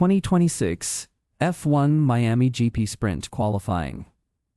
2026 F1 Miami GP Sprint Qualifying.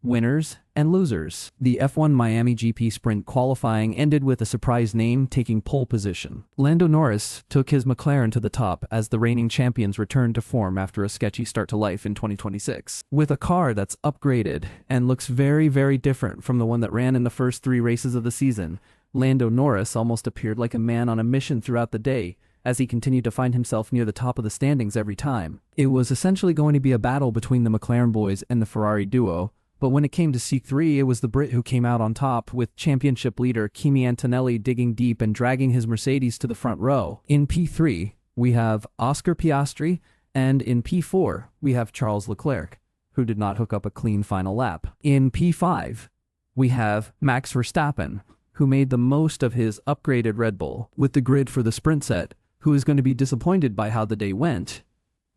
Winners and losers. The F1 Miami GP Sprint Qualifying ended with a surprise name taking pole position. Lando Norris took his McLaren to the top as the reigning champions returned to form after a sketchy start to life in 2026. With a car that's upgraded and looks very, very different from the one that ran in the first 3 races of the season, Lando Norris almost appeared like a man on a mission throughout the day, as he continued to find himself near the top of the standings every time. It was essentially going to be a battle between the McLaren boys and the Ferrari duo, but when it came to C3, it was the Brit who came out on top, with championship leader Kimi Antonelli digging deep and dragging his Mercedes to the front row. In P3, we have Oscar Piastri, and in P4, we have Charles Leclerc, who did not hook up a clean final lap. In P5, we have Max Verstappen, who made the most of his upgraded Red Bull with the grid for the sprint set, who is going to be disappointed by how the day went,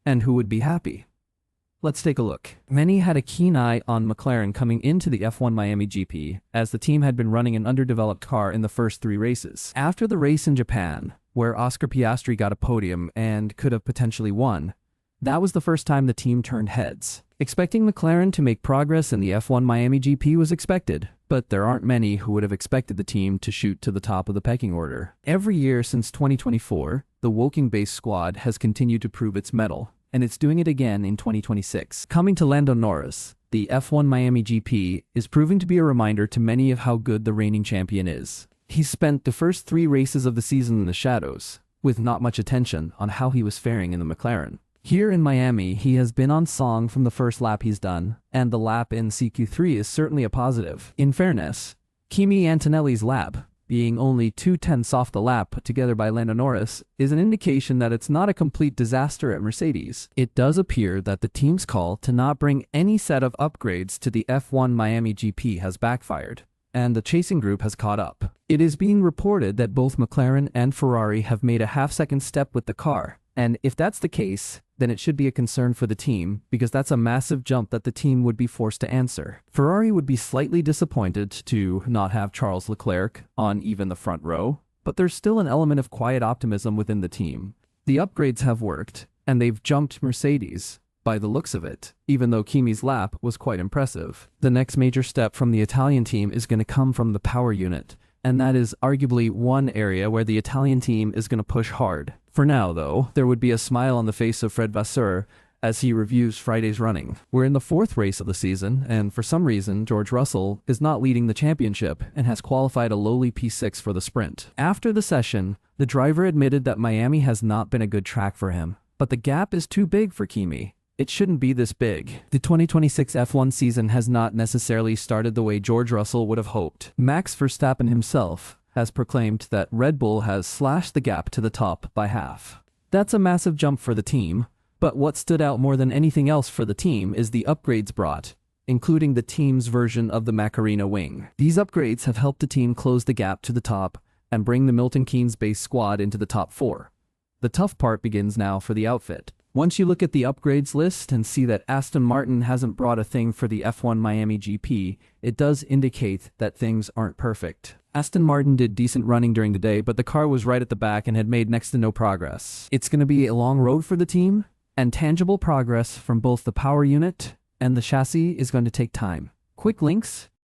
and who would be happy. Let's take a look. Many had a keen eye on McLaren coming into the F1 Miami GP, as the team had been running an underdeveloped car in the first 3 races. After the race in Japan, where Oscar Piastri got a podium and could have potentially won, that was the first time the team turned heads. Expecting McLaren to make progress in the F1 Miami GP was expected, but there aren't many who would have expected the team to shoot to the top of the pecking order. Every year since 2024, the Woking-based squad has continued to prove its mettle, and it's doing it again in 2026. Coming to Lando Norris, the F1 Miami GP is proving to be a reminder to many of how good the reigning champion is. He's spent the first 3 races of the season in the shadows, with not much attention on how he was faring in the McLaren. Here in Miami, he has been on song from the first lap he's done, and the lap in CQ3 is certainly a positive. In fairness, Kimi Antonelli's lap, being only 2/10 off the lap put together by Lando Norris, is an indication that it's not a complete disaster at Mercedes. It does appear that the team's call to not bring any set of upgrades to the F1 Miami GP has backfired, and the chasing group has caught up. It is being reported that both McLaren and Ferrari have made a half-second step with the car, and if that's the case, then it should be a concern for the team, because that's a massive jump that the team would be forced to answer. Ferrari would be slightly disappointed to not have Charles Leclerc on even the front row, but there's still an element of quiet optimism within the team. The upgrades have worked, and they've jumped Mercedes, by the looks of it, even though Kimi's lap was quite impressive. The next major step from the Italian team is going to come from the power unit, and that is arguably one area where the Italian team is going to push hard. For now, though, there would be a smile on the face of Fred Vasseur as he reviews Friday's running. We're in the 4th race of the season, and for some reason, George Russell is not leading the championship and has qualified a lowly P6 for the sprint. After the session, the driver admitted that Miami has not been a good track for him, but the gap is too big for Kimi. It shouldn't be this big. The 2026 F1 season has not necessarily started the way George Russell would have hoped. Max Verstappen himself has proclaimed that Red Bull has slashed the gap to the top by half. That's a massive jump for the team, but what stood out more than anything else for the team is the upgrades brought, including the team's version of the Macarena wing. These upgrades have helped the team close the gap to the top and bring the Milton Keynes-based squad into the top 4. The tough part begins now for the outfit. Once you look at the upgrades list and see that Aston Martin hasn't brought a thing for the F1 Miami GP, it does indicate that things aren't perfect. Aston Martin did decent running during the day, but the car was right at the back and had made next to no progress. It's going to be a long road for the team, and tangible progress from both the power unit and the chassis is going to take time. Quick links